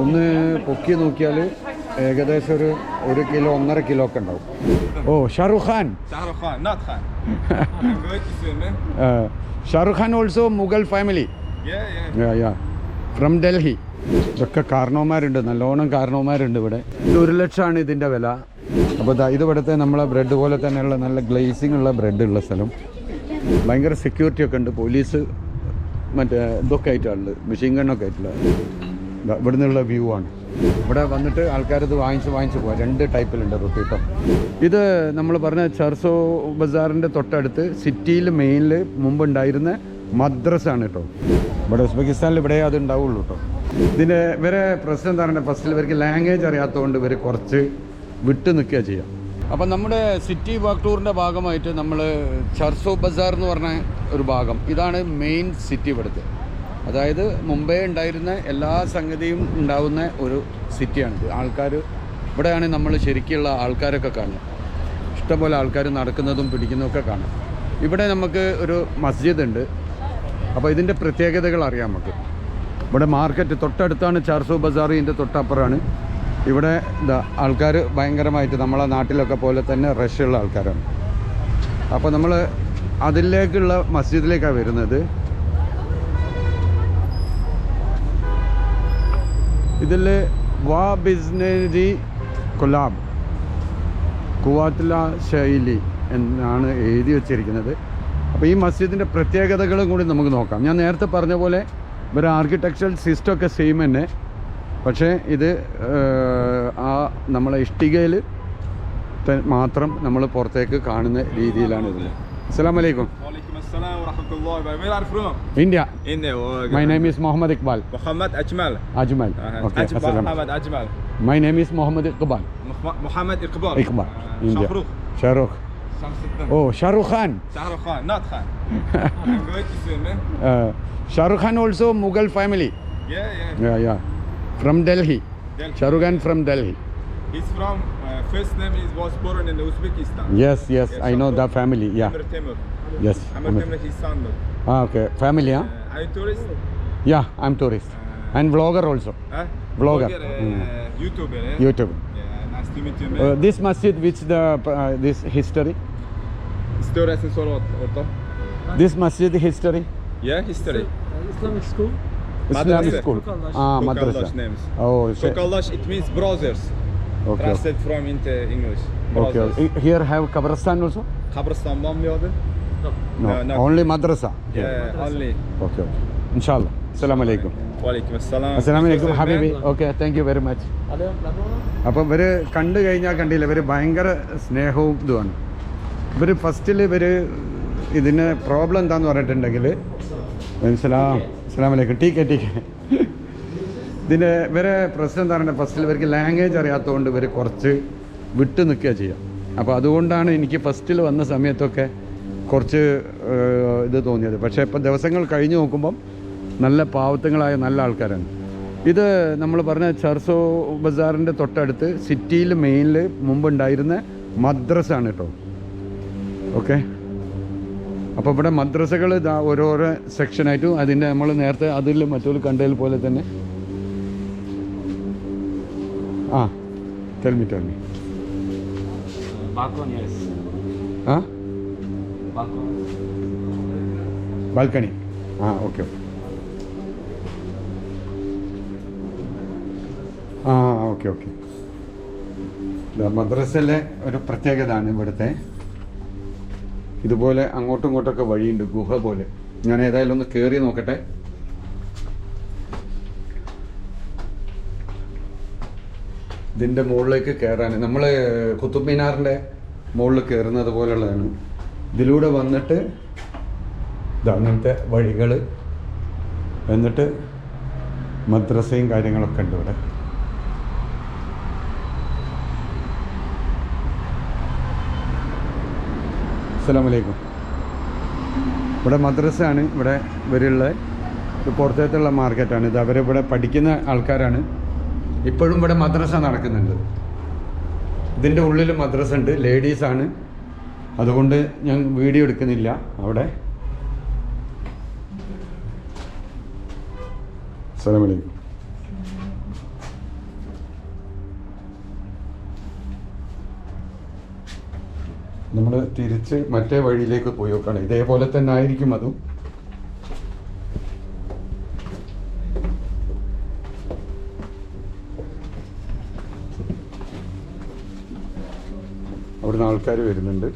ഒന്ന് പൊക്കി നോക്കിയാൽ ഏകദേശം ഒരു 1 കിലോ 1.5 കിലോ ഒക്കെ ഉണ്ടാവും. Oh Shahrukh Khan. Shahrukh Khan also Mughal family. From Delhi. ഇതൊക്കെ കാരണവന്മാരുണ്ട്, നല്ലോണം കാരണവന്മാരുണ്ട് ഇവിടെ. ഇത് 1 ലക്ഷമാണ് ഇതിൻ്റെ വില. അപ്പോൾ ഇത് ഇവിടുത്തെ നമ്മളെ ബ്രെഡ് പോലെ തന്നെയുള്ള നല്ല ഗ്ലേസിംഗ് ഉള്ള ബ്രെഡ് ഉള്ള സ്ഥലം. ഭയങ്കര സെക്യൂരിറ്റി ഒക്കെ ഉണ്ട്, പോലീസ് മറ്റേ ഇതൊക്കെ ആയിട്ടുള്ളത്, മെഷീൻ ഗണ്ണൊക്കെ ആയിട്ടുള്ള. ഇവിടെ നിന്നുള്ള വ്യൂ ആണ്. ഇവിടെ വന്നിട്ട് ആൾക്കാരത് വാങ്ങിച്ച് പോകാം. 2 ടൈപ്പിലുണ്ട് റൊട്ടി കേട്ടോ. ഇത് നമ്മൾ പറഞ്ഞ ചർസോ ബസാറിൻ്റെ തൊട്ടടുത്ത് സിറ്റിയിൽ മെയിനിൽ മുമ്പുണ്ടായിരുന്ന മദ്രസ ആണ് കേട്ടോ. ഇവിടെ ഉസ്ബെക്കിസ്ഥാനിൽ ഇവിടെ അത് ഉണ്ടാവുള്ളൂ കേട്ടോ. ഇതിൻ്റെ ഇവരെ പ്രശ്നം എന്താ പറയുക, ഫസ്റ്റിൽ ഇവർക്ക് ലാംഗ്വേജ് അറിയാത്തതുകൊണ്ട് ഇവർ കുറച്ച് വിട്ട് നിൽക്കുക ചെയ്യാം. അപ്പം നമ്മുടെ സിറ്റി വാക്ക് ടൂറിൻ്റെ ഭാഗമായിട്ട് നമ്മൾ ചർസോ ബസാർ എന്ന് പറഞ്ഞ ഒരു ഭാഗം, ഇതാണ് മെയിൻ സിറ്റി ഇവിടുത്തെ. അതായത് മുമ്പേ ഉണ്ടായിരുന്ന എല്ലാ സംഗതിയും ഉണ്ടാവുന്ന ഒരു സിറ്റിയാണിത്. ആൾക്കാർ ഇവിടെയാണ് നമ്മൾ ശരിക്കുള്ള ആൾക്കാരൊക്കെ കാണുക. ഇഷ്ടംപോലെ ആൾക്കാർ നടക്കുന്നതും പിടിക്കുന്നതൊക്കെ കാണാം. ഇവിടെ നമുക്ക് ഒരു മസ്ജിദ് ഉണ്ട്. അപ്പോൾ ഇതിൻ്റെ പ്രത്യേകതകൾ അറിയാം നമുക്ക്. ഇവിടെ മാർക്കറ്റ് തൊട്ടടുത്താണ് ചർസോ ബസാർ, ഇതിൻ്റെ തൊട്ടപ്പുറമാണ്. ഇവിടെ ആൾക്കാർ ഭയങ്കരമായിട്ട് നമ്മളെ നാട്ടിലൊക്കെ പോലെ തന്നെ റഷുള്ള ആൾക്കാരാണ്. അപ്പോൾ നമ്മൾ അതിലേക്കുള്ള മസ്ജിദിലേക്കാണ് വരുന്നത്. ഇതിൽ വാ ബിസ്നരി കൊലാബ് കുവാത്തില ശൈലി എന്നാണ് എഴുതി വച്ചിരിക്കുന്നത്. അപ്പോൾ ഈ മസ്ജിദിൻ്റെ പ്രത്യേകതകളും കൂടി നമുക്ക് നോക്കാം. ഞാൻ നേരത്തെ പറഞ്ഞ പോലെ ഇവരുടെ ആർക്കിടെക്ചറൽ സിസ്റ്റമൊക്കെ സെയിം തന്നെ, പക്ഷേ ഇത് നമ്മളെ ഇഷ്ടികയിൽ മാത്രം നമ്മൾ പുറത്തേക്ക് കാണുന്ന രീതിയിലാണ് ഇത്. അസ്സലാമു അലൈക്കും. India. My name is Mohammed Iqbal. Mohammed Ajmal. Ajmal. Okay. Mohammed Ajmal. My name is Mohammed Iqbal. Mohammed Iqbal. Iqbal. India. Shahrukh. Oh, Shahrukh Khan. Shahrukh Khan, not Khan. I'm going to swim, man. Shahrukh Khan also Mughal family. Yeah. From Delhi. Shahrukh Khan from Delhi. He's from first name was born in Uzbekistan. Yes, I know that family. Yeah. Amir Temur. Yes. Amir Temur, his son. Okay. Family, huh? Are you tourist? Yeah, I'm tourist. And vlogger also. Vlogger. YouTuber. YouTube. Yeah, nice to meet you, man. This masjid, which this history? Stories and Sorot, orta. This masjid history? Yeah, history. Islamic school. Islamic school. Madrasa. Tokallash names. Oh, Tokallash, it means brothers. Okay. Translate from into English. Okay. Here have Kabristan also? Kabristan var mı orada? No. Only madrasa. Yeah, only. Okay. Inshallah. Assalamu alaikum. Walaikum assalam. Assalamu alaikum Habibi. Okay, thank you very much. അപ്പോൾ ഇവർ കണ്ടു കഴിഞ്ഞാൽ കണ്ടില്ല, ഇവർ ഭയങ്കര സ്നേഹവും ഇതുമാണ്. ഇവർ ഫസ്റ്റിൽ ഇതിന് പ്രോബ്ലം എന്താണെന്ന് പറഞ്ഞിട്ടുണ്ടെങ്കിൽ അസ്സലാമു അലൈക്കും ടീക്കെ ഇതിൻ്റെ ഇവരെ പ്രശ്നം എന്താ പറയുക, ഫസ്റ്റിൽ ഇവർക്ക് ലാംഗ്വേജ് അറിയാത്തതുകൊണ്ട് ഇവർ കുറച്ച് വിട്ട് നിൽക്കുക ചെയ്യാം. അപ്പോൾ അതുകൊണ്ടാണ് എനിക്ക് ഫസ്റ്റിൽ വന്ന സമയത്തൊക്കെ കുറച്ച് ഇത് തോന്നിയത്. പക്ഷേ ഇപ്പോൾ ദിവസങ്ങൾ കഴിഞ്ഞ് നോക്കുമ്പം നല്ല പാവത്തങ്ങളായ നല്ല ആൾക്കാരാണ്. ഇത് നമ്മൾ പറഞ്ഞ ചർസോ ബസാറിൻ്റെ തൊട്ടടുത്ത് സിറ്റിയിൽ മെയിനിൽ മുമ്പുണ്ടായിരുന്ന മദ്രസ ആണ് കേട്ടോ. ഓക്കെ. അപ്പോൾ ഇവിടെ മദ്രസകൾ ഓരോരോ സെക്ഷനായിട്ടും അതിൻ്റെ നമ്മൾ നേരത്തെ അതിൽ മറ്റൊരു കണ്ടതിൽ പോലെ തന്നെ tell me Balcony, yes. Balcony. Okay. Okay. മദ്രസയിലെ ഒരു പ്രത്യേകതയാണ് ഇവിടുത്തെ. ഇതുപോലെ അങ്ങോട്ടും ഇങ്ങോട്ടൊക്കെ വഴിയുണ്ട്, ഗുഹ പോലെ. ഞാൻ ഏതായാലും ഒന്ന് കയറി നോക്കട്ടെ. ഇതിൻ്റെ മുകളിലേക്ക് കയറാൻ നമ്മൾ കുത്തുബ് മിനാറിൻ്റെ മുകളിൽ കയറുന്നത് പോലുള്ളതാണ്. ഇതിലൂടെ വന്നിട്ട് അങ്ങനത്തെ വഴികൾ, എന്നിട്ട് മദ്രസയും കാര്യങ്ങളൊക്കെ ഉണ്ട് ഇവിടെ. അസ്സലാമു അലൈക്കും. ഇവിടെ മദ്രസയാണ്, ഇവിടെ ഇവരുള്ള പുറത്തേത്തുള്ള മാർക്കറ്റാണ് ഇത്. അവരിവിടെ പഠിക്കുന്ന ആൾക്കാരാണ്. ഇപ്പോഴും ഇവിടെ മദ്രസ നടക്കുന്നുണ്ട്. ഇതിൻ്റെ ഉള്ളിൽ മദ്രസ ഉണ്ട്, ലേഡീസാണ്. അതുകൊണ്ട് ഞാൻ വീഡിയോ എടുക്കുന്നില്ല. അവിടെ അസ്സലാമു അലൈക്കും. നമ്മൾ തിരിച്ച് മറ്റേ വഴിയിലേക്ക് പോയി നോക്കണം. ഇതേപോലെ തന്നെ ആയിരിക്കും അതും. അവിടുന്ന് ആൾക്കാർ വരുന്നുണ്ട്.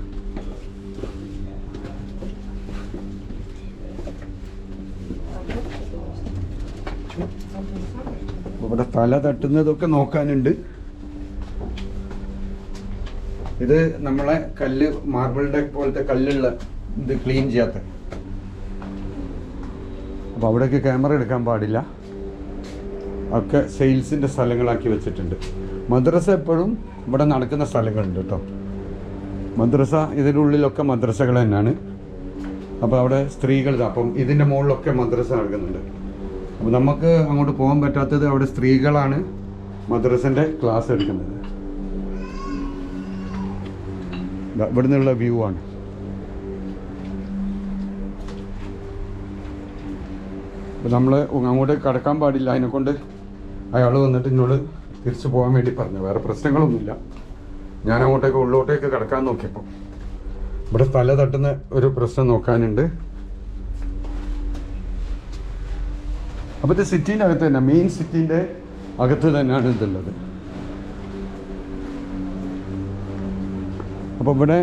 ഇവിടെ തല തട്ടുന്നതൊക്കെ നോക്കാനുണ്ട്. ഇത് നമ്മളെ കല്ല് മാർബിളിൻ്റെ പോലത്തെ കല്ലുള്ള ഇത് ക്ലീൻ ചെയ്യാത്ത. അപ്പോൾ അവിടേക്ക് ക്യാമറ എടുക്കാൻ പാടില്ല. ഒക്കെ സെയിൽസിൻ്റെ സ്ഥലങ്ങളാക്കി വെച്ചിട്ടുണ്ട്. മദ്രസ എപ്പോഴും ഇവിടെ നടക്കുന്ന സ്ഥലങ്ങളുണ്ട് കേട്ടോ. മദ്രസ ഇതിൻ്റെ ഉള്ളിലൊക്കെ മദ്രസകൾ തന്നെയാണ്. അപ്പോൾ അവിടെ സ്ത്രീകൾ, അപ്പം ഇതിൻ്റെ മുകളിലൊക്കെ മദ്രസ നടക്കുന്നുണ്ട്. അപ്പോൾ നമുക്ക് അങ്ങോട്ട് പോകാൻ പറ്റാത്തത് അവിടെ സ്ത്രീകളാണ് മദ്രസൻ്റെ ക്ലാസ് എടുക്കുന്നത്. ഇവിടെ നിന്നുള്ള വ്യൂ ആണ്. അപ്പോൾ നമ്മൾ അങ്ങോട്ട് കടക്കാൻ പാടില്ല. അതിനെക്കൊണ്ട് അയാൾ വന്നിട്ട് എന്നോട് തിരിച്ചു പോകാൻ വേണ്ടി പറഞ്ഞു. വേറെ പ്രശ്നങ്ങളൊന്നുമില്ല. ഞാൻ അങ്ങോട്ടേക്ക് ഉള്ളോട്ടേക്ക് കടക്കാൻ നോക്കിയപ്പോൾ ഇവിടെ തല തട്ടുന്ന ഒരു പ്രശ്നം നോക്കാനുണ്ട്. അപ്പോൾ ഇത് സിറ്റീൻ്റെ അകത്ത് തന്നെ, മെയിൻ സിറ്റീൻ്റെ അകത്ത് തന്നെയാണ് ഇതുള്ളത്. അപ്പോൾ ഇവിടെ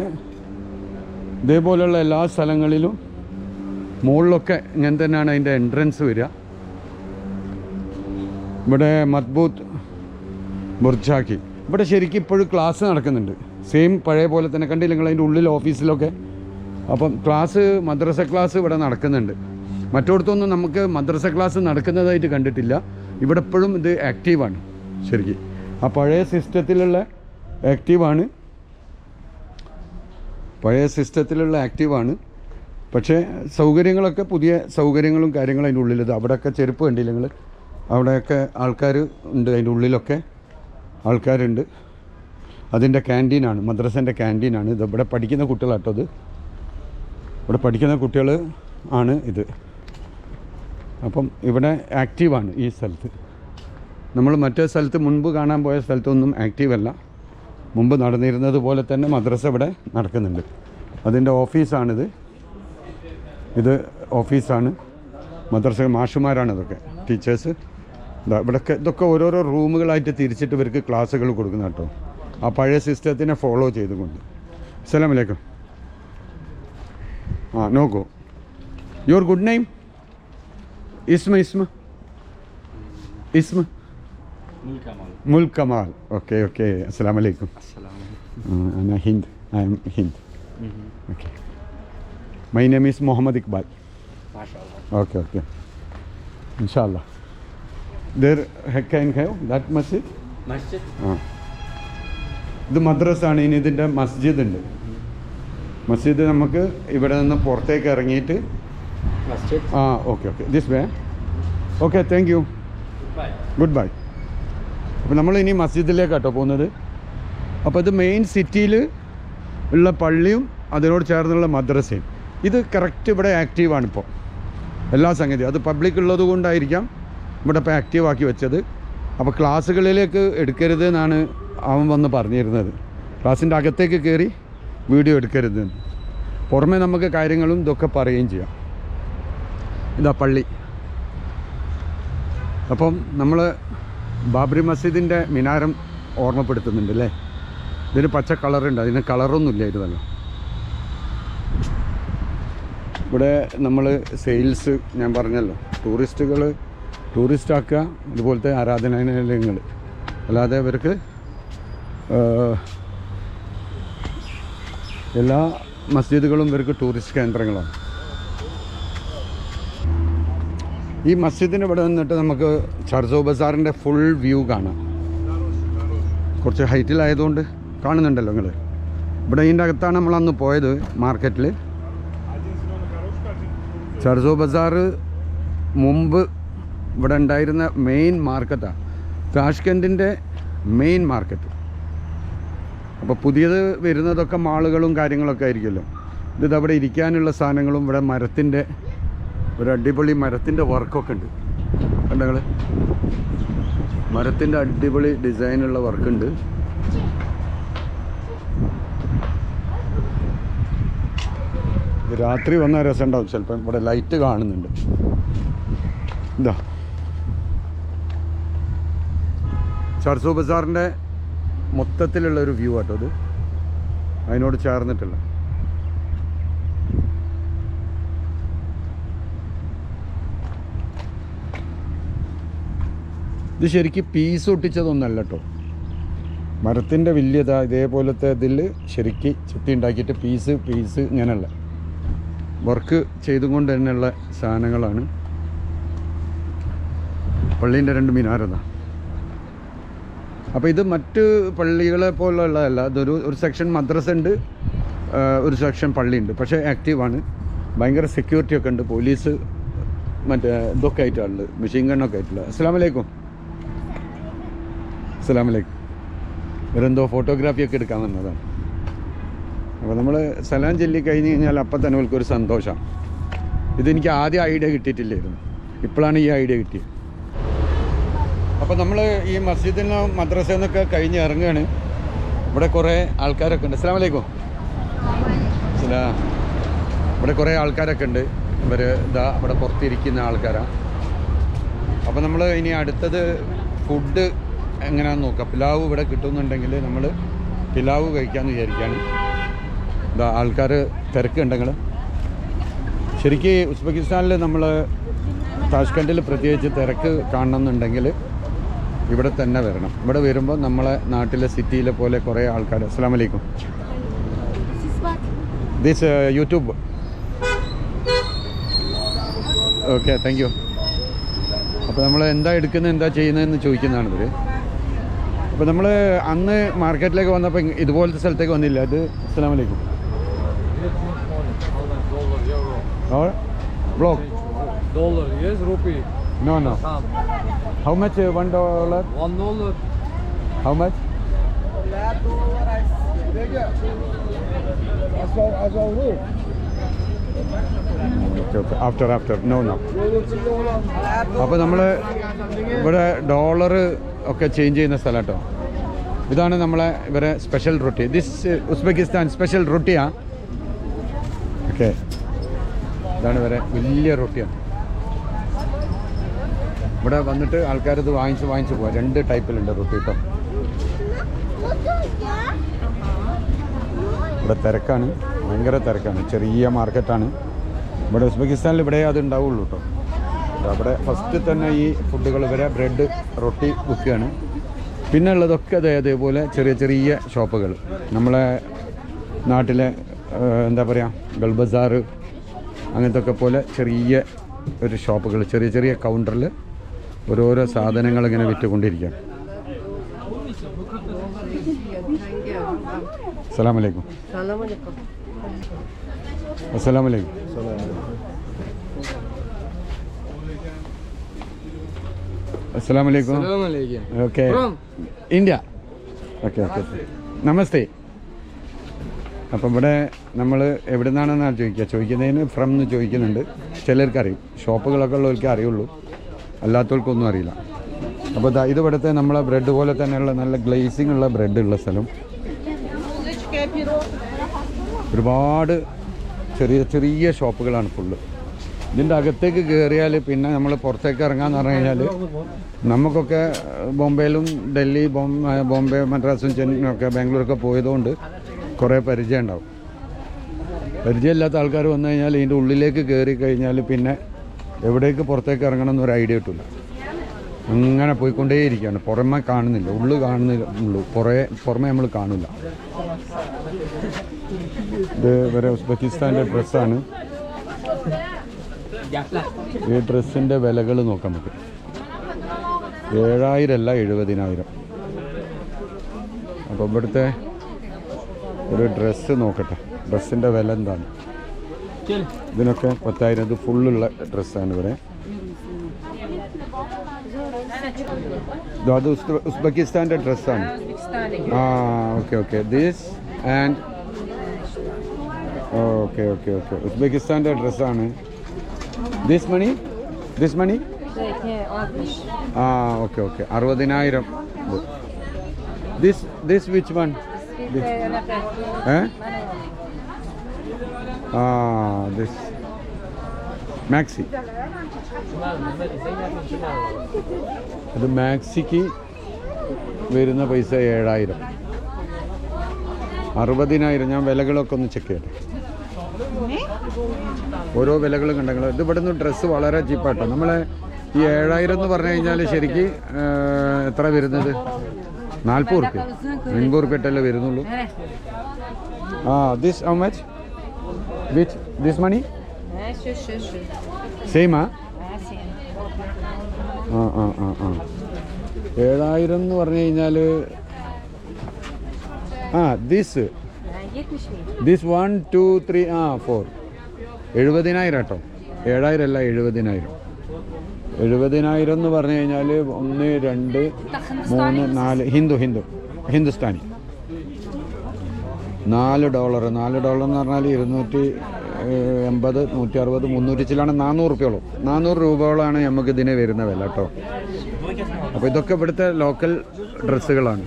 ഇതേപോലെയുള്ള എല്ലാ സ്ഥലങ്ങളിലും മുകളിലൊക്കെ ഇങ്ങനെ തന്നെയാണ് അതിൻ്റെ എൻട്രൻസ് വരിക. ഇവിടെ മദ്ബൂത്ത് ബുർജാക്കി ഇവിടെ ശരിക്കും ഇപ്പോഴും ക്ലാസ് നടക്കുന്നുണ്ട്. സെയിം പഴയ പോലെ തന്നെ കണ്ടില്ല നിങ്ങൾ അതിൻ്റെ ഉള്ളിൽ ഓഫീസിലൊക്കെ. അപ്പം ക്ലാസ്, മദ്രസ ക്ലാസ് ഇവിടെ നടക്കുന്നുണ്ട്. മറ്റിടത്തൊന്നും നമുക്ക് മദ്രസ ക്ലാസ് നടക്കുന്നതായിട്ട് കണ്ടിട്ടില്ല. ഇവിടെ എപ്പോഴും ഇത് ആക്റ്റീവാണ്. ശരിക്കും ആ പഴയ സിസ്റ്റത്തിലുള്ള ആക്റ്റീവാണ്. പക്ഷേ സൗകര്യങ്ങളൊക്കെ പുതിയ സൗകര്യങ്ങളും കാര്യങ്ങളും അതിൻ്റെ ഉള്ളിൽ. അവിടെയൊക്കെ ചെരുപ്പ് കണ്ടില്ല നിങ്ങൾ. അവിടെയൊക്കെ ആൾക്കാർ ഉണ്ട്. അതിൻ്റെ ഉള്ളിലൊക്കെ ആൾക്കാരുണ്ട്. അതിൻ്റെ ക്യാൻറ്റീനാണ്, മദ്രസൻ്റെ ക്യാൻറ്റീനാണ് ഇത്. ഇവിടെ പഠിക്കുന്ന കുട്ടികളാട്ടോ ഇത്. ഇവിടെ പഠിക്കുന്ന കുട്ടികൾ ആണ് ഇത്. അപ്പം ഇവിടെ ആക്റ്റീവാണ് ഈ സ്ഥലത്ത്. നമ്മൾ മറ്റേ സ്ഥലത്ത് മുൻപ് കാണാൻ പോയ സ്ഥലത്തൊന്നും ആക്റ്റീവല്ല. മുമ്പ് നടന്നിരുന്നത് പോലെ തന്നെ മദ്രസ ഇവിടെ നടക്കുന്നുണ്ട്. അതിൻ്റെ ഓഫീസാണിത്. ഇത് ഓഫീസാണ്. മദ്രസ മാഷുമാരാണ് ഇതൊക്കെ, ടീച്ചേഴ്സ്. ഇതൊക്കെ ഓരോരോ റൂമുകളായിട്ട് തിരിച്ചിട്ട് ഇവർക്ക് ക്ലാസ്സുകൾ കൊടുക്കുന്ന കേട്ടോ. ആ പഴയ സിസ്റ്റത്തിനെ ഫോളോ ചെയ്തുകൊണ്ട്. അസ്സലാമു അലൈക്കും. നോക്കൂ. Your good name? ഇസ്മ മുൽ കമാൽ. ഓക്കെ. അസ്സലാമു അലൈക്കും. أنا Hind. I am Hind. Okay. My name is Muhammad Iqbal. MashaAllah. Okay. Inshallah. There can have that masjid? Masjid? ഇത് മദ്രസാണ്. ഇനി ഇതിൻ്റെ മസ്ജിദ് ഉണ്ട്. മസ്ജിദ് നമുക്ക് ഇവിടെ നിന്ന് പുറത്തേക്ക് ഇറങ്ങിയിട്ട് okay this way. Okay, thank you. Good bye. അപ്പോൾ നമ്മൾ ഇനി മസ്ജിദിലേക്കാട്ടോ പോകുന്നത്. അപ്പോൾ ഇത് മെയിൻ സിറ്റിയിൽ ഉള്ള പള്ളിയും അതിനോട് ചേർന്നുള്ള മദ്രസയും. ഇത് കറക്റ്റ് ഇവിടെ ആക്റ്റീവാണിപ്പോൾ എല്ലാ സംഗതിയും. അത് പബ്ലിക് ഉള്ളത് കൊണ്ടായിരിക്കാം ഇവിടെ ഇപ്പോൾ ആക്റ്റീവാക്കി വെച്ചത്. അപ്പോൾ ക്ലാസ്സുകളിലേക്ക് എടുക്കരുത് എന്നാണ് അവൻ വന്ന് പറഞ്ഞിരുന്നത്. ക്ലാസ്സിൻ്റെ അകത്തേക്ക് കയറി വീഡിയോ എടുക്കരുത്. പുറമെ നമുക്ക് കാര്യങ്ങളും ഇതൊക്കെ പറയുകയും ചെയ്യാം. ഇതാ പള്ളി. അപ്പം നമ്മൾ ബാബറി മസ്ജിദിൻ്റെ മിനാരം ഓർമ്മപ്പെടുത്തുന്നുണ്ട് അല്ലേ. ഇതിന് പച്ച കളറുണ്ട്, അതിന് കളറൊന്നുമില്ല ഇരുന്നല്ലോ. ഇവിടെ നമ്മൾ സെയിൽസ് ഞാൻ പറഞ്ഞല്ലോ, ടൂറിസ്റ്റാക്കുക ഇതുപോലത്തെ ആരാധനാലയങ്ങൾ. അല്ലാതെ ഇവർക്ക് എല്ലാ മസ്ജിദുകളും ഇവർക്ക് ടൂറിസ്റ്റ് കേന്ദ്രങ്ങളാണ്. ഈ മസ്ജിദിന് ഇവിടെ നിന്നിട്ട് നമുക്ക് ചർസോ ബസാറിൻ്റെ ഫുൾ വ്യൂ കാണാം. കുറച്ച് ഹൈറ്റിലായതുകൊണ്ട് കാണുന്നുണ്ടല്ലോ നിങ്ങൾ. ഇവിടെ ഇതിൻ്റെ അകത്താണ് നമ്മൾ അന്ന് പോയത് മാർക്കറ്റിൽ. ചർസോ ബസാർ മുമ്പ് ഇവിടെ ഉണ്ടായിരുന്ന മെയിൻ മാർക്കറ്റാണ്, താഷ്കൻഡിൻ്റെ മെയിൻ മാർക്കറ്റ്. അപ്പോൾ പുതിയത് വരുന്നതൊക്കെ മാളുകളും കാര്യങ്ങളൊക്കെ ആയിരിക്കുമല്ലോ. ഇത് അവിടെ ഇരിക്കാനുള്ള സാധനങ്ങളും ഇവിടെ മരത്തിൻ്റെ ഒരു അടിപൊളി മരത്തിൻ്റെ വർക്കൊക്കെ ഉണ്ട്. കണ്ടങ്ങൾ മരത്തിൻ്റെ അടിപൊളി ഡിസൈനുള്ള വർക്കുണ്ട്. രാത്രി വന്ന രസം ഉണ്ടാവും ചിലപ്പം. ഇവിടെ ലൈറ്റ് കാണുന്നുണ്ട്. എന്താ ചർസോ ബസാറിൻ്റെ മൊത്തത്തിലുള്ളൊരു വ്യൂ ആട്ടോ അത്, അതിനോട് ചേർന്നിട്ടുള്ള. ഇത് ശരിക്കും പീസ് ഒട്ടിച്ചതൊന്നല്ല കേട്ടോ, മരത്തിൻ്റെ വലിയതാ ഇതേപോലത്തെ ഇതിൽ ശരിക്ക് ചെത്തി ഉണ്ടാക്കിയിട്ട് പീസ് ഇങ്ങനെയുള്ള വർക്ക് ചെയ്തുകൊണ്ട് തന്നെയുള്ള സാധനങ്ങളാണ്. പള്ളീൻ്റെ 2 മിനാരതാ. അപ്പോൾ ഇത് മറ്റ് പള്ളികളെ പോലുള്ളതല്ല. ഒരു സെക്ഷൻ മദ്രസ ഉണ്ട്, ഒരു സെക്ഷൻ പള്ളിയുണ്ട്. പക്ഷേ ആക്റ്റീവാണ്, ഭയങ്കര സെക്യൂരിറ്റി ഒക്കെ ഉണ്ട്. പോലീസ് മറ്റേ ഇതൊക്കെ ആയിട്ടുള്ളത്, മെഷീൻ ഗണ്ണൊക്കെ ആയിട്ടുള്ള. അസ്സലാമലൈക്കും. അസ്സലാമലൈക്കും. ഇവരെന്തോ ഫോട്ടോഗ്രാഫിയൊക്കെ എടുക്കാൻ വന്നതാണ്. അപ്പോൾ നമ്മൾ സലാം ചൊല്ലി കഴിഞ്ഞ് കഴിഞ്ഞാൽ അപ്പം തന്നെ അവൾക്കൊരു സന്തോഷമാണ്. ഇതെനിക്ക് ആദ്യം ഐഡിയ കിട്ടിയിട്ടില്ലായിരുന്നു, ഇപ്പോഴാണ് ഈ ഐഡിയ കിട്ടിയത്. അപ്പോൾ നമ്മൾ ഈ മസ്ജിദിനോ മദ്രസയെന്നൊക്കെ കഴിഞ്ഞ് ഇറങ്ങുകയാണ്. ഇവിടെ കുറേ ആൾക്കാരൊക്കെ ഉണ്ട്. അസ്സലാമു അലൈക്കും. ഇവിടെ കുറേ ആൾക്കാരൊക്കെ ഉണ്ട്. ഇവർ ഇതാ ഇവിടെ പുറത്തിരിക്കുന്ന ആൾക്കാരാണ്. അപ്പോൾ നമ്മൾ ഇനി അടുത്തത് ഫുഡ് എങ്ങനെയാണെന്ന് നോക്കാം. പിലാവ് ഇവിടെ കിട്ടുന്നുണ്ടെങ്കിൽ നമ്മൾ പിലാവ് കഴിക്കാമെന്ന് വിചാരിക്കുകയാണ്. ഇതാ ആൾക്കാർ തിരക്കുണ്ടെങ്കിൽ ശരിക്ക് ഉസ്ബെക്കിസ്ഥാനിൽ നമ്മൾ താഷ്കണ്ടിൽ പ്രത്യേകിച്ച് തിരക്ക് കാണണമെന്നുണ്ടെങ്കിൽ ഇവിടെ തന്നെ വരണം. ഇവിടെ വരുമ്പോൾ നമ്മളെ നാട്ടിലെ സിറ്റിയിലെ പോലെ കുറേ ആൾക്കാർ. അസ്സലാമു അലൈക്കും. This YouTube. Okay, thank you. അപ്പോൾ നമ്മൾ എന്താ എടുക്കുന്നത് എന്താ ചെയ്യുന്നതെന്ന് ചോദിക്കുന്നതാണ് ഇവർ. അപ്പോൾ നമ്മൾ അന്ന് മാർക്കറ്റിലേക്ക് വന്നപ്പോൾ ഇതുപോലത്തെ സ്ഥലത്തേക്ക് വന്നില്ല. അത് അസ്സലാമു അലൈക്കും. Block. $, yes, rupee. No. How much? $1? $1. How much? Okay. After. No. അപ്പോൾ നമ്മൾ ഇവിടെ ഡോളർ ഒക്കെ ചേഞ്ച് ചെയ്യുന്ന സ്ഥലം കേട്ടോ. ഇതാണ് നമ്മളെ ഇവരെ സ്പെഷ്യൽ റൊട്ടി. ദിസ് ഉസ്ബെക്കിസ്ഥാൻ സ്പെഷ്യൽ റൊട്ടിയാണ്. ഓക്കെ, ഇതാണ് ഇവരെ വലിയ റൊട്ടിയാണ്. ഇവിടെ വന്നിട്ട് ആൾക്കാരിത് വാങ്ങിച്ച് പോവാം. 2 ടൈപ്പിലുണ്ട് റൊട്ടി കേട്ടോ. ഇവിടെ തിരക്കാണ്, ഭയങ്കര തിരക്കാണ്. ചെറിയ മാർക്കറ്റാണ് ഇവിടെ. ഉസ്ബെക്കിസ്ഥാനിൽ ഇവിടെ അത് ഉണ്ടാവുള്ളൂ കേട്ടോ. അവിടെ ഫസ്റ്റ് തന്നെ ഈ ഫുഡുകൾ വരെ ബ്രെഡ് റൊട്ടി വിൽക്കുകയാണ്. പിന്നെ ഉള്ളതൊക്കെ അതേപോലെ ചെറിയ ഷോപ്പുകൾ. നമ്മളെ നാട്ടിലെ എന്താ പറയുക ഗൾ ബസാർ അങ്ങനത്തെ ഒക്കെ പോലെ ചെറിയ ഒരു ഷോപ്പുകൾ, ചെറിയ കൗണ്ടറിൽ ഓരോരോ സാധനങ്ങൾ ഇങ്ങനെ വിറ്റുകൊണ്ടിരിക്കുകയാണ്. അസ്സലാമു അലൈക്കും. അസ്സലാമു അലൈക്കും. അസ്സലാമു അലൈക്കും. Okay, India. ഓക്കെ. നമസ്തേ. അപ്പം ഇവിടെ നമ്മൾ എവിടെ നിന്നാണെന്നാണ് ചോദിക്കുന്നതിന് ഫ്രം എന്ന് ചോദിക്കുന്നുണ്ട്. ചിലർക്ക് അറിയും, ഷോപ്പുകളൊക്കെ ഉള്ളവർക്ക് അറിയുള്ളൂ, അല്ലാത്തവർക്കൊന്നും അറിയില്ല. അപ്പോൾ ഇത് ഇവിടുത്തെ നമ്മളെ ബ്രെഡ് പോലെ തന്നെയുള്ള നല്ല ഗ്ലേസിങ് ഉള്ള ബ്രെഡ് ഉള്ള സ്ഥലം. ഒരുപാട് ചെറിയ ഷോപ്പുകളാണ് ഫുള്ള്. ഇതിൻ്റെ അകത്തേക്ക് കയറിയാൽ പിന്നെ നമ്മൾ പുറത്തേക്ക് ഇറങ്ങാമെന്ന് പറഞ്ഞു കഴിഞ്ഞാൽ നമുക്കൊക്കെ ബോംബെയിലും ഡൽഹി ബോംബെ മദ്രാസും ചെന്നൈയൊക്കെ ബാംഗ്ലൂരൊക്കെ പോയതുകൊണ്ട് കുറേ പരിചയം ഉണ്ടാവും. പരിചയമില്ലാത്ത ആൾക്കാർ വന്നു കഴിഞ്ഞാൽ ഇതിൻ്റെ ഉള്ളിലേക്ക് കയറി കഴിഞ്ഞാൽ പിന്നെ എവിടേക്ക് പുറത്തേക്ക് ഇറങ്ങണം എന്നൊരു ഐഡിയ കിട്ടില്ല. അങ്ങനെ പോയിക്കൊണ്ടേയിരിക്കുകയാണ്. പുറമെ കാണുന്നില്ല, കാണുന്നുള്ളൂ, പുറമെ നമ്മൾ കാണില്ല. ഇത് വരെ ഉസ്ബെക്കിസ്ഥാൻ്റെ ഡ്രസ്സാണ്. ഈ ഡ്രസ്സിൻ്റെ വിലകൾ നോക്കാം നമുക്ക്. 7,000 അല്ല 70,000. അപ്പോൾ ഇവിടുത്തെ ഒരു ഡ്രസ്സ് നോക്കട്ടെ, ഡ്രസ്സിൻ്റെ വില എന്താണ്. ഇതിനൊക്കെ 10,000. ഇത് ഫുള്ളുള്ള ഡ്രസ്സാണ് ഇവിടെ. അത് ഉസ്ബെക്കിസ്ഥാൻ്റെ ഡ്രസ്സാണ്. ഓക്കെ. This and okay. ഉസ്ബെക്കിസ്ഥാൻ്റെ ഡ്രസ്സാണ്. This money okay. 60,000. This which one? This maxi. അത് മാക്സിക്ക് വരുന്ന പൈസ 7000. 60,000. ഞാൻ വിലകളൊക്കെ ഒന്ന് ചെക്ക് ചെയ്യട്ടെ. ഓരോ വിലകളും കണ്ടെങ്കിൽ ഇത് ഇവിടുന്ന് ഡ്രസ്സ് വളരെ ചീപ്പാട്ടോ. നമ്മളെ ഈ 7000 എന്ന് പറഞ്ഞു കഴിഞ്ഞാൽ ശരിക്ക് എത്ര വരുന്നത്? 40 ഉറുപ്പ്യ 50 ഉറുപ്പ്യട്ടല്ലേ വരുന്നുള്ളൂ. This how much which this money സെയിമാ? 7000 എന്ന് പറഞ്ഞു കഴിഞ്ഞാൽ ദിസ് 1 2 3 4 70,000 കേട്ടോ. 7000 അല്ല 70,000. 70,000 എന്ന് പറഞ്ഞു കഴിഞ്ഞാൽ 1 2 3 4 ഹിന്ദുസ്ഥാനി $4. $4 എന്ന് പറഞ്ഞാൽ 280 160 300 ചിലാണ് 400 രൂപയോളം. 400 രൂപയോളാണ് നമുക്ക് ഇതിന് വരുന്ന വില കേട്ടോ. അപ്പോൾ ഇതൊക്കെ ഇവിടുത്തെ ലോക്കൽ ഡ്രസ്സുകളാണ്.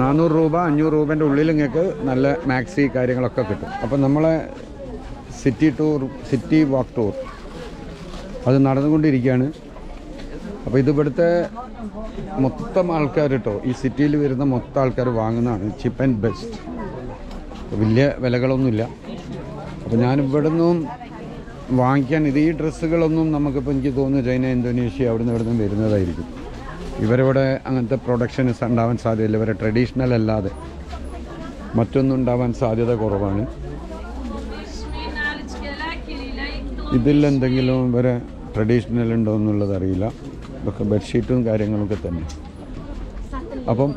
400 രൂപ 500 രൂപേൻ്റെ ഉള്ളിൽ നിങ്ങൾക്ക് നല്ല മാക്സി കാര്യങ്ങളൊക്കെ കിട്ടും. അപ്പം നമ്മളെ സിറ്റി വാക്ക് ടൂർ അത് നടന്നുകൊണ്ടിരിക്കുകയാണ്. അപ്പോൾ ഇതിവിടുത്തെ മൊത്തം ആൾക്കാർ കേട്ടോ, ഈ സിറ്റിയിൽ വരുന്ന മൊത്തം ആൾക്കാർ വാങ്ങുന്നതാണ് ചീപ്പ് ആൻഡ് ബെസ്റ്റ്. വലിയ വിലകളൊന്നുമില്ല. അപ്പോൾ ഞാനിവിടെ നിന്നും വാങ്ങിക്കാൻ ഈ ഡ്രസ്സുകളൊന്നും നമുക്കിപ്പോൾ എനിക്ക് തോന്നുന്നു ചൈന, ഇന്തോനേഷ്യ അവിടെ നിന്നും വരുന്നതായിരിക്കും. ഇവരിവിടെ അങ്ങനത്തെ പ്രൊഡക്ഷൻസ് ഉണ്ടാവാൻ സാധ്യതയില്ല. ഇവരെ ട്രഡീഷണൽ അല്ലാതെ മറ്റൊന്നും ഉണ്ടാവാൻ സാധ്യത കുറവാണ്. ഇതിലെന്തെങ്കിലും ഇവരെ ട്രഡീഷണൽ ഉണ്ടോ എന്നുള്ളത് അറിയില്ല. ഇതൊക്കെ ബെഡ്ഷീറ്റും കാര്യങ്ങളൊക്കെ തന്നെ. അപ്പം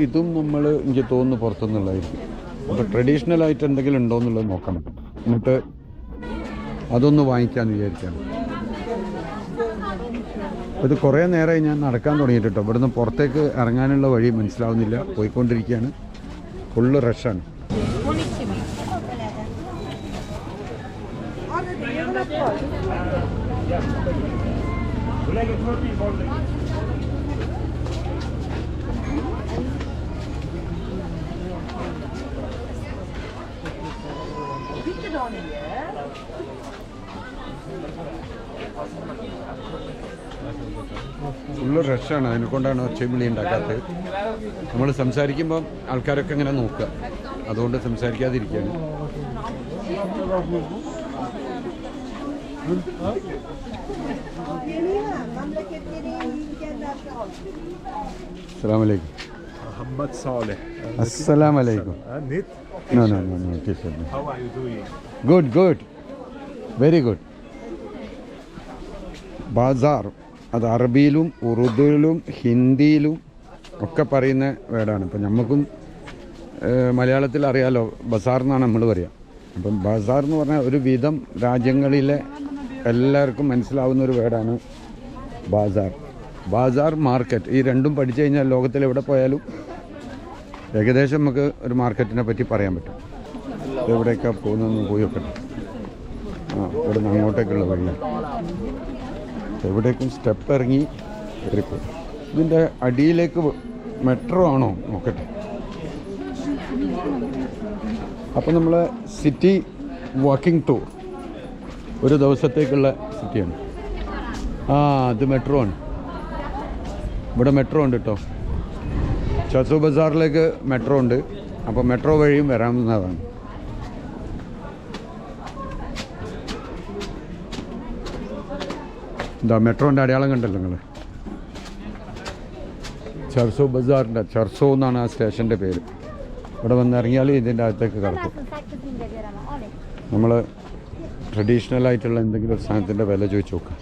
ഇതും നമ്മൾ എനിക്ക് തോന്നുന്നു പുറത്തുനിന്നുള്ളതായിരിക്കും. അപ്പോൾ ട്രഡീഷണൽ ആയിട്ട് എന്തെങ്കിലും ഉണ്ടോ എന്നുള്ളത് നോക്കണം. എന്നിട്ട് അതൊന്ന് വാങ്ങിക്കാമെന്ന് വിചാരിക്കാണ്. ഇത് കുറേ നേരമായി ഞാൻ നടക്കാൻ തുടങ്ങിയിട്ട് കേട്ടോ. ഇവിടുന്ന് പുറത്തേക്ക് ഇറങ്ങാനുള്ള വഴി മനസ്സിലാവുന്നില്ല. പോയിക്കൊണ്ടിരിക്കുകയാണ്. ഫുള്ള് റഷാണ്. ഫുള്ള് റഷാണ്. അതിനെക്കൊണ്ടാണ് ഒച്ചവിളി ഉണ്ടാക്കാത്തത്. നമ്മൾ സംസാരിക്കുമ്പം ആൾക്കാരൊക്കെ ഇങ്ങനെ നോക്കുക. അതുകൊണ്ട് സംസാരിക്കാതിരിക്കുകയാണ്. അസ്സലാമലൈക്കും. Muhammad Saleh. അസ്സലാമലൈക്കും. Nit? No. T-shirt. How are you doing? Good. Very good. Bazaar അത് അറബിയിലും ഉറുദുവിലും ഹിന്ദിയിലും ഒക്കെ പറയുന്ന വേർഡാണ്. ഇപ്പം നമുക്കും മലയാളത്തിൽ അറിയാലോ, ബസാർ എന്നാണ് നമ്മൾ പറയുക. അപ്പം ബസാർ എന്ന് പറഞ്ഞാൽ ഒരു വിധം രാജ്യങ്ങളിലെ എല്ലാവർക്കും മനസ്സിലാവുന്ന ഒരു വേർഡാണ് ബാസാർ മാർക്കറ്റ്. ഈ രണ്ടും പഠിച്ചു കഴിഞ്ഞാൽ ലോകത്തിൽ എവിടെ പോയാലും ഏകദേശം നമുക്ക് ഒരു മാർക്കറ്റിനെ പറ്റി പറയാൻ പറ്റും. എവിടേക്കാണ് പോകുന്നതെന്ന് പോയി വെക്കട്ടെ. ഇവിടെ നിന്ന് അങ്ങോട്ടേക്കുള്ള വഴിയാണ്. എവിടേക്കും സ്റ്റെപ്പ് ഇറങ്ങി കയറിപ്പോയി. ഇതിൻ്റെ അടിയിലേക്ക് മെട്രോ ആണോ നോക്കട്ടെ. അപ്പോൾ നമ്മൾ സിറ്റി വാക്കിംഗ് ടൂർ ഒരു ദിവസത്തേക്കുള്ള സിറ്റിയാണ്. ഇത് മെട്രോ ആണ്. ഇവിടെ മെട്രോ ഉണ്ട് കേട്ടോ. ചസു ബസാറിലേക്ക് മെട്രോ ഉണ്ട്. അപ്പോൾ മെട്രോ വഴിയും വരാവുന്നതാണ്. എന്താ മെട്രോൻ്റെ അടയാളം കണ്ടല്ലോ നിങ്ങൾ. ചർസോ ബസാറിൻ്റെ ചർസോ എന്നാണ് ആ സ്റ്റേഷൻ്റെ പേര്. ഇവിടെ വന്നിറങ്ങിയാൽ ഇതിൻ്റെ അകത്തേക്ക് കടക്കും. നമ്മൾ ട്രഡീഷണലായിട്ടുള്ള എന്തെങ്കിലും ഒരു സാധനത്തിൻ്റെ വില ചോദിച്ചു നോക്കാം.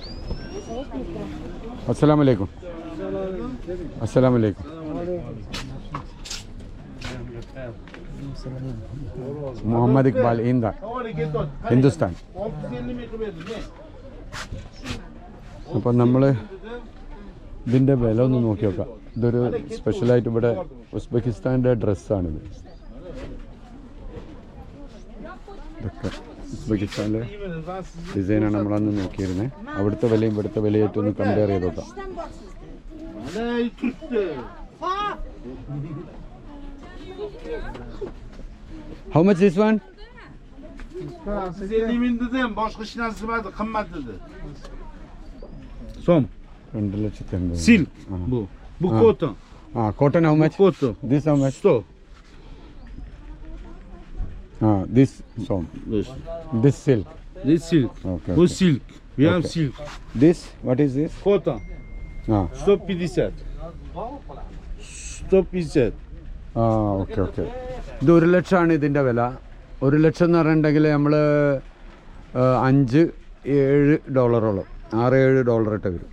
അസ്സലാമലൈക്കും. മുഹമ്മദ് ഇക്ബാൽ ഹിന്ദുസ്ഥാൻ. അപ്പം നമ്മൾ ഇതിൻ്റെ വില ഒന്ന് നോക്കി നോക്കാം. ഇതൊരു സ്പെഷ്യലായിട്ട് ഇവിടെ ഉസ്ബെക്കിസ്ഥാൻ്റെ ഡ്രസ്സാണിത്. ഇതൊക്കെ ഉസ്ബെക്കിസ്ഥാനിലെ ഡിസൈനാണ് നമ്മളന്ന് നോക്കിയിരുന്നത്. അവിടുത്തെ വിലയും ഇവിടുത്തെ വിലയായിട്ട് ഒന്ന് കമ്പയർ ചെയ്ത് നോക്കാം. How much this one? Size 50.000 dedim. Başka iş nasip etdi. Kımmet dedi. Som. 2,80,000. Sil. Bu. Bu Ha. koton. Cotton how much? Koton. This how much? 100. This som. This silk. This silk. Okay, Bu okay. silk. We have Okay. silk. This, what is this? Koton. Ah, 150. 150. Okay okay. ഇത് 1 ലക്ഷമാണ് ഇതിൻ്റെ വില. 1 ലക്ഷം എന്ന് പറഞ്ഞിട്ടുണ്ടെങ്കിൽ നമ്മൾ $5-7 $6-7 ഇട്ട് വരും.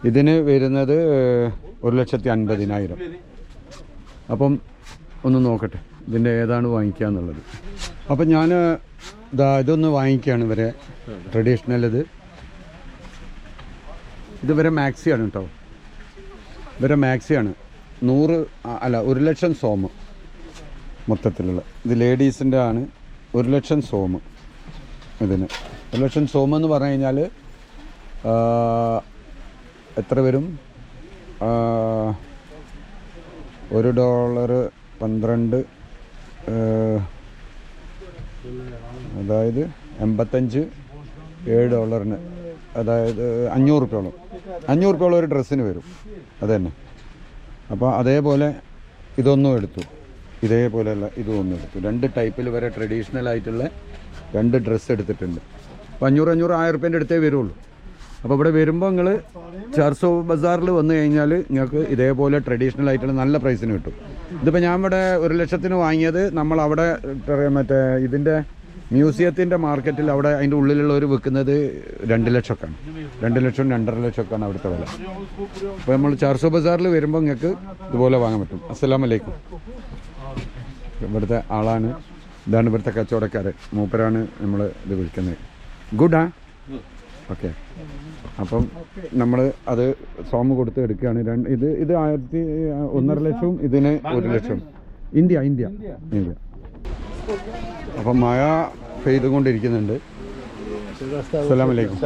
ഇതിന് വരുന്നത് 1,50,000. അപ്പം ഒന്ന് നോക്കട്ടെ ഇതിൻ്റെ ഏതാണ് വാങ്ങിക്കുക എന്നുള്ളത്. അപ്പം ഞാൻ ഇതൊന്ന് വാങ്ങിക്കുകയാണ് ഇവരെ ട്രഡീഷണൽ. ഇത് വരെ മാക്സിയാണ് കേട്ടോ. ഇവരെ മാക്സിയാണ് 1 ലക്ഷം സോമ് മൊത്തത്തിലുള്ള. ഇത് ലേഡീസിൻ്റെ ആണ്. 1 ലക്ഷം സോമ് ഇതിന്. 1 ലക്ഷം സോമ് എന്ന് പറഞ്ഞു കഴിഞ്ഞാൽ എത്ര വരും? $1 12, അതായത് $85-7, അതായത് $500 ഒരു ഡ്രസ്സിന് വരും. അത് തന്നെ. അപ്പോൾ അതേപോലെ ഇതൊന്നും എടുത്തു, ഇതേപോലെയുള്ള ഇതൊന്നും എടുത്തു. 2 ടൈപ്പിൽ വരെ ട്രഡീഷണൽ ആയിട്ടുള്ള 2 ഡ്രസ്സ് എടുത്തിട്ടുണ്ട്. അപ്പോൾ 500-1000 അടുത്തേ വരുള്ളൂ. അപ്പോൾ ഇവിടെ വരുമ്പോൾ നിങ്ങൾ ചാർസോ ബസാറിൽ വന്നു കഴിഞ്ഞാൽ നിങ്ങൾക്ക് ഇതേപോലെ ട്രഡീഷണൽ ആയിട്ടുള്ള നല്ല പ്രൈസിന് കിട്ടും. ഇതിപ്പോൾ ഞാൻ ഇവിടെ 1 ലക്ഷത്തിന് വാങ്ങിയത് നമ്മളവിടെ മറ്റേ ഇതിൻ്റെ മ്യൂസിയത്തിൻ്റെ മാർക്കറ്റിൽ അവിടെ അതിൻ്റെ ഉള്ളിലുള്ളവർ വിൽക്കുന്നത് 2 ലക്ഷമൊക്കെയാണ്. 2 ലക്ഷം 2.5 ലക്ഷമൊക്കെയാണ് അവിടുത്തെ വില. അപ്പോൾ നമ്മൾ ചാർസോ ബസാറിൽ വരുമ്പോൾ നിങ്ങൾക്ക് ഇതുപോലെ വാങ്ങാൻ പറ്റും. അസ്സലാമു അലൈക്കും. ഇവിടുത്തെ ആളാണ്, ഇതാണ് ഇവിടുത്തെ കച്ചവടക്കാരൻ. മൂപ്പരാണ് നമ്മൾ ഇത് വിളിക്കുന്നത്. ഗുഡാ? ഓക്കെ. അപ്പം നമ്മൾ അത് സോമ് കൊടുത്ത് എടുക്കുകയാണ്. ഇത് 1.5 ലക്ഷവും ഇതിന് 1 ലക്ഷവും. ഇന്ത്യ. അപ്പം മഴ പെയ്തുകൊണ്ടിരിക്കുന്നുണ്ട്. അസ്സലാമു അലൈക്കും.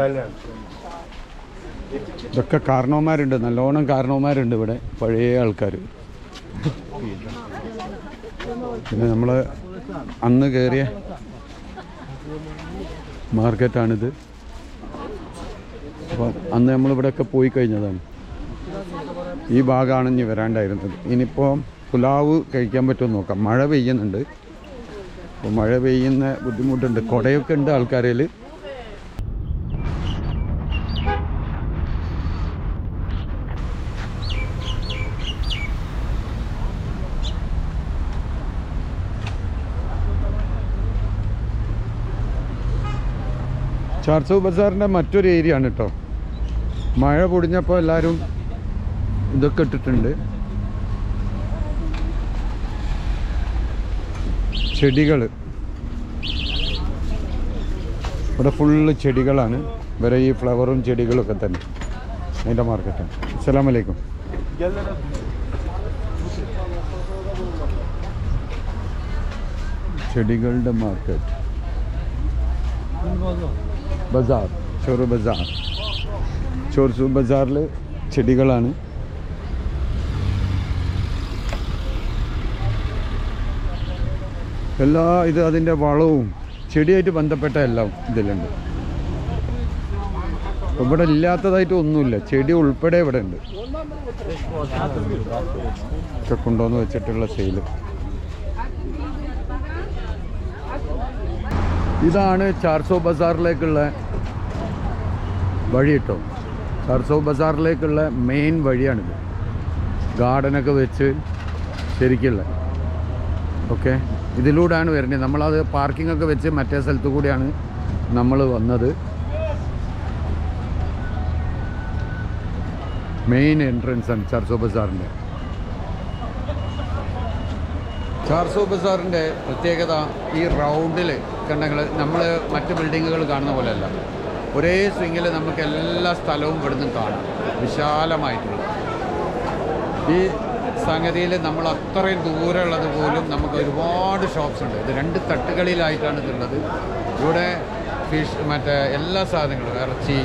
ഇതൊക്കെ കാരണവന്മാരുണ്ട്, നല്ലോണം കാരണവന്മാരുണ്ട് ഇവിടെ, പഴയ ആൾക്കാർ. പിന്നെ നമ്മൾ അന്ന് കയറിയ മാർക്കറ്റാണിത്. അപ്പം അന്ന് നമ്മളിവിടെയൊക്കെ പോയി കഴിഞ്ഞതാണ്. ഈ ഭാഗമാണ് ഇനി വരാണ്ടായിരുന്നത്. ഇനിയിപ്പോൾ പുലാവ് കഴിക്കാൻ പറ്റുമെന്ന് നോക്കാം. മഴ പെയ്യുന്നുണ്ട്. അപ്പോൾ മഴ പെയ്യുന്ന ബുദ്ധിമുട്ടുണ്ട്. കുടയൊക്കെ ഉണ്ട് ആൾക്കാരിൽ. ചാർസോ ബസാറിൻ്റെ മറ്റൊരു ഏരിയ ആണ് കേട്ടോ. മഴ പൊടിഞ്ഞപ്പോൾ എല്ലാവരും ഇതൊക്കെ ഇട്ടിട്ടുണ്ട്. ചെടികൾ ഇവിടെ ഫുള്ള് ചെടികളാണ്. വേറെ ഈ ഫ്ലവറും ചെടികളൊക്കെ തന്നെ അതിൻ്റെ മാർക്കറ്റാണ്. അസ്സലാമു അലൈക്കും. ചെടികളുടെ മാർക്കറ്റ്, ബസാർ, ചോറ് ബസാർ. ചോർസു ബസാറിൽ ചെടികളാണ്. എല്ലാ അതിൻ്റെ വളവും ചെടിയായിട്ട് ബന്ധപ്പെട്ട എല്ലാം ഇതിലുണ്ട്. ഇവിടെ ഇല്ലാത്തതായിട്ട് ഒന്നുമില്ല. ചെടി ഉൾപ്പെടെ ഇവിടെ ഉണ്ട്. ഒക്കെ കൊണ്ടുവന്ന് വെച്ചിട്ടുള്ള സെയില്. ഇതാണ് ചാർസോ ബസാറിലേക്കുള്ള വഴി കേട്ടോ. ചാർസോ ബസാറിലേക്കുള്ള മെയിൻ വഴിയാണിത്. ഗാർഡനൊക്കെ വെച്ച് ശരിക്കുള്ള. ഓക്കെ, ഇതിലൂടെയാണ് വരുന്നത്. നമ്മളത് പാർക്കിംഗ് ഒക്കെ വെച്ച് മറ്റേ സ്ഥലത്തു കൂടിയാണ് നമ്മൾ വന്നത്. മെയിൻ എൻട്രൻസ് ആണ് ചാർസോ ബസാറിൻ്റെ. ചാർസോ ബസാറിൻ്റെ പ്രത്യേകത ഈ റൗണ്ടിൽ കണ്ടെങ്കിൽ നമ്മൾ മറ്റ് ബിൽഡിങ്ങുകൾ കാണുന്ന പോലെയല്ല. ഒരേ സ്വിങ്ങിൽ നമുക്ക് എല്ലാ സ്ഥലവും ഇവിടുന്ന് കാണാം, വിശാലമായിട്ടുള്ള. ഈ സംഗതിയിൽ നമ്മൾ അത്രയും ദൂരമുള്ളത് പോലും നമുക്ക് ഒരുപാട് ഷോപ്സ് ഉണ്ട്. ഇത് 2 തട്ടുകളിലായിട്ടാണ് ഇതുള്ളത്. ഇവിടെ ഫിഷ്, മറ്റേ എല്ലാ സാധനങ്ങളും, ഇറച്ചി,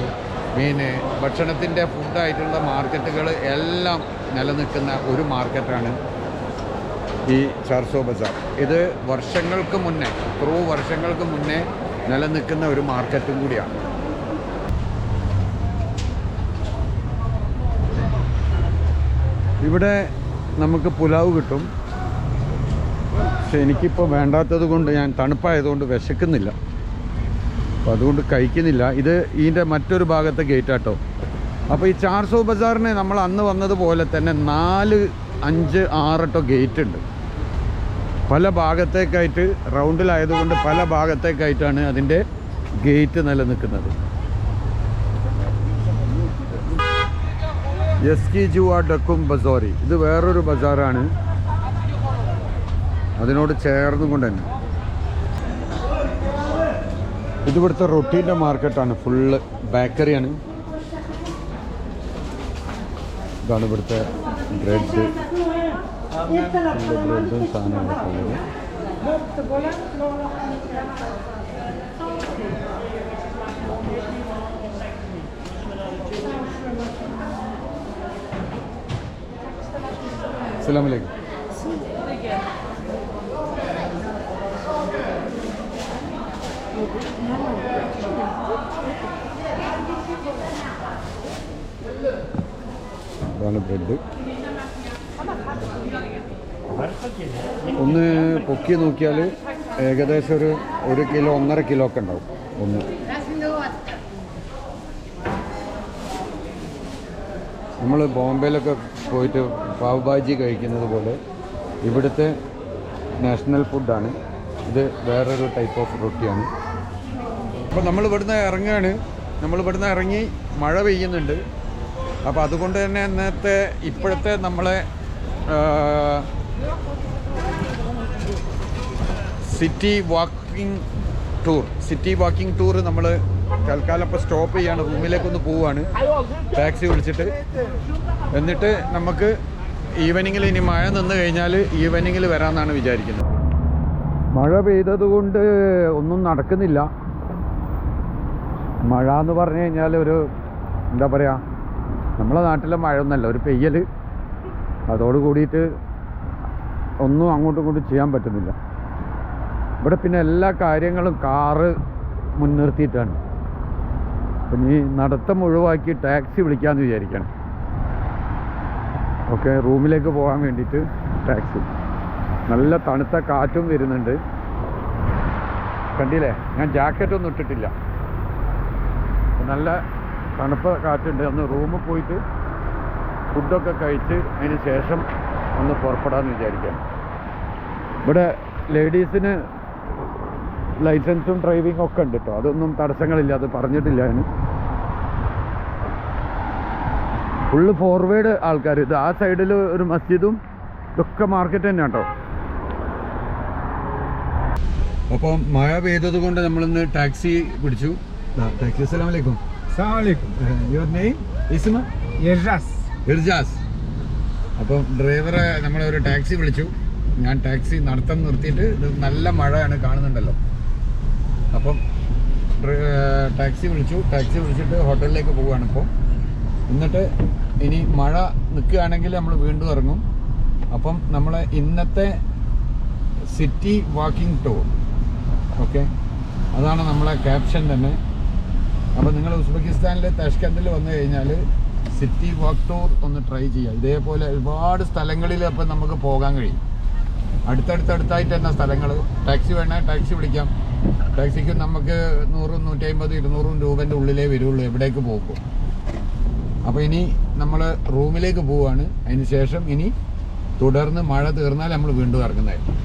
മീൻ, ഭക്ഷണത്തിൻ്റെ ഫുഡായിട്ടുള്ള മാർക്കറ്റുകൾ എല്ലാം നിലനിൽക്കുന്ന ഒരു മാർക്കറ്റാണ് ഈ ചാർസോ ബസാർ. ഇത് വർഷങ്ങൾക്ക് മുന്നേ, വർഷങ്ങൾക്ക് മുന്നേ നിലനിൽക്കുന്ന ഒരു മാർക്കറ്റും കൂടിയാണ്. ഇവിടെ നമുക്ക് പുലാവ് കിട്ടും. പക്ഷെ എനിക്കിപ്പോൾ വേണ്ടാത്തത് കൊണ്ട്, ഞാൻ തണുപ്പായതുകൊണ്ട് വിശക്കുന്നില്ല, അപ്പോൾ അതുകൊണ്ട് കഴിക്കുന്നില്ല. ഇതിൻ്റെ മറ്റൊരു ഭാഗത്തെ ഗേറ്റാട്ടോ. അപ്പോൾ ഈ 400 ബസാറിന് നമ്മൾ അന്ന് വന്നതുപോലെ തന്നെ 4, 5, 6 ഗേറ്റ് ഉണ്ട്. പല ഭാഗത്തേക്കായിട്ട്, റൗണ്ടിലായതുകൊണ്ട് പല ഭാഗത്തേക്കായിട്ടാണ് അതിൻ്റെ ഗേറ്റ് നിലനിൽക്കുന്നത്. യസ്കി ജുവാ ഡക്കും ബസാറി, ഇത് വേറൊരു ബസാറാണ്, അതിനോട് ചേർന്നും കൊണ്ട് തന്നെ. ഇതിവിടുത്തെ റൊട്ടീൻ്റെ മാർക്കറ്റാണ്, ഫുള്ള് ബേക്കറിയാണ്. ഇതാണ് ഇവിടുത്തെ ബ്രെഡ്, ബ്രെഡും സാധനങ്ങളൊക്കെ. അസ്സലാമു അലൈക്കും. ഇതാണ് ബ്രെഡ്. ഒന്ന് പൊക്കി നോക്കിയാൽ ഏകദേശം ഒരു കിലോ 1.5 കിലോ ഒക്കെ ഉണ്ടാവും ഒന്ന്. നമ്മൾ ബോംബെയിലൊക്കെ പോയിട്ട് പാവ് ഭാജി കഴിക്കുന്നത് പോലെ ഇവിടുത്തെ നാഷണൽ ഫുഡാണ് ഇത്. വേറൊരു ടൈപ്പ് ഓഫ് റൊട്ടിയാണ്. അപ്പോൾ നമ്മൾ ഇവിടുന്ന് ഇറങ്ങുകയാണ്. നമ്മളിവിടുന്ന് ഇറങ്ങി മഴ പെയ്യുന്നുണ്ട്. അപ്പോൾ അതുകൊണ്ട് തന്നെ ഇപ്പോഴത്തെ നമ്മളെ സിറ്റി വാക്കിംഗ് ടൂർ നമ്മൾ തൽക്കാലം ഇപ്പോൾ സ്റ്റോപ്പ് ചെയ്യാണ്. റൂമിലേക്കൊന്ന് പോവുകയാണ് ടാക്സി വിളിച്ചിട്ട്. എന്നിട്ട് നമുക്ക് ഈവനിങ്ങിൽ, ഇനി മഴ നിന്ന് കഴിഞ്ഞാൽ ഈവനിങ്ങിൽ വരാമെന്നാണ് വിചാരിക്കുന്നത്. മഴ പെയ്തതുകൊണ്ട് ഒന്നും നടക്കുന്നില്ല. മഴ എന്ന് പറഞ്ഞു കഴിഞ്ഞാൽ ഒരു എന്താ പറയുക, നമ്മളെ നാട്ടിലെ മഴ ഒന്നല്ല, ഒരു പെയ്യൽ. അതോട് കൂടിയിട്ട് ഒന്നും അങ്ങോട്ടും ഇങ്ങോട്ടും ചെയ്യാൻ പറ്റുന്നില്ല. ഇവിടെ പിന്നെ എല്ലാ കാര്യങ്ങളും കാറ് മുൻനിർത്തിയിട്ടാണ്. അപ്പം ഈ നടത്തം ഒഴിവാക്കി ടാക്സി വിളിക്കാമെന്ന് വിചാരിക്കണം. ഓക്കെ, റൂമിലേക്ക് പോകാൻ വേണ്ടിയിട്ട് ടാക്സി. നല്ല തണുത്ത കാറ്റും വരുന്നുണ്ട്. കണ്ടില്ലേ, ഞാൻ ജാക്കറ്റൊന്നും ഇട്ടിട്ടില്ല. നല്ല തണുത്ത കാറ്റുണ്ട്. ഒന്ന് റൂമിൽ പോയിട്ട് ഫുഡൊക്കെ കഴിച്ച് അതിന് ശേഷം ഒന്ന് പുറപ്പെടാമെന്ന് വിചാരിക്കാം. ഇവിടെ ലേഡീസിന് ലൈസൻസും ഡ്രൈവിംഗ് ഒക്കെ ഉണ്ട് കേട്ടോ. അതൊന്നും തടസ്സങ്ങളില്ല, അത് പറഞ്ഞിട്ടില്ല ഞാൻ. ഫുള്ള് ഫോർവേഡ് ആൾക്കാർ. ഇത് ആ സൈഡിൽ ഒരു മസ്ജിദും ഇതൊക്കെ മാർക്കറ്റ് തന്നെ കേട്ടോ. അപ്പം മഴ പെയ്തത് കൊണ്ട് നമ്മളിന്ന് ടാക്സി പിടിച്ചു. ടാക്സി. അസ്സലാമു അലൈക്കും. Your name? ഇസ്മ? ഇർജാസ്. അപ്പം ഡ്രൈവറെ നമ്മളൊരു ടാക്സി വിളിച്ചു. ഞാൻ ടാക്സി നടത്തം നിർത്തിയിട്ട്, ഇത് നല്ല മഴയാണ് കാണുന്നുണ്ടല്ലോ. അപ്പം ടാക്സി വിളിച്ചിട്ട് ഹോട്ടലിലേക്ക് പോവുകയാണ് ഇപ്പോൾ. എന്നിട്ട് ഇനി മഴ നിൽക്കുകയാണെങ്കിൽ നമ്മൾ വീണ്ടും ഇറങ്ങും. അപ്പം നമ്മളെ ഇന്നത്തെ സിറ്റി വാക്കിംഗ് ടൂർ, ഓക്കെ, അതാണ് നമ്മളെ ക്യാപ്ഷൻ തന്നെ. അപ്പോൾ നിങ്ങൾ ഉസ്ബെക്കിസ്ഥാനിലെ താഷ്കന്തിൽ വന്നു കഴിഞ്ഞാൽ സിറ്റി വാക്ക് ടൂർ ഒന്ന് ട്രൈ ചെയ്യുക. ഇതേപോലെ ഒരുപാട് സ്ഥലങ്ങളിൽ അപ്പം നമുക്ക് പോകാൻ കഴിയും. അടുത്തടുത്തായിട്ട് തന്നെ സ്ഥലങ്ങൾ. ടാക്സി വേണേൽ ടാക്സി വിളിക്കാം. ടാക്സിക്ക് നമുക്ക് 100, 150, 200 രൂപേൻ്റെ ഉള്ളിലേ വരുള്ളൂ എവിടേക്ക് പോകുമ്പോൾ. അപ്പോൾ ഇനി നമ്മൾ റൂമിലേക്ക് പോവുകയാണ്. അതിന് ശേഷം ഇനി തുടർന്ന് മഴ തീർന്നാൽ നമ്മൾ വീണ്ടും ഇറങ്ങുന്നതായിരിക്കും.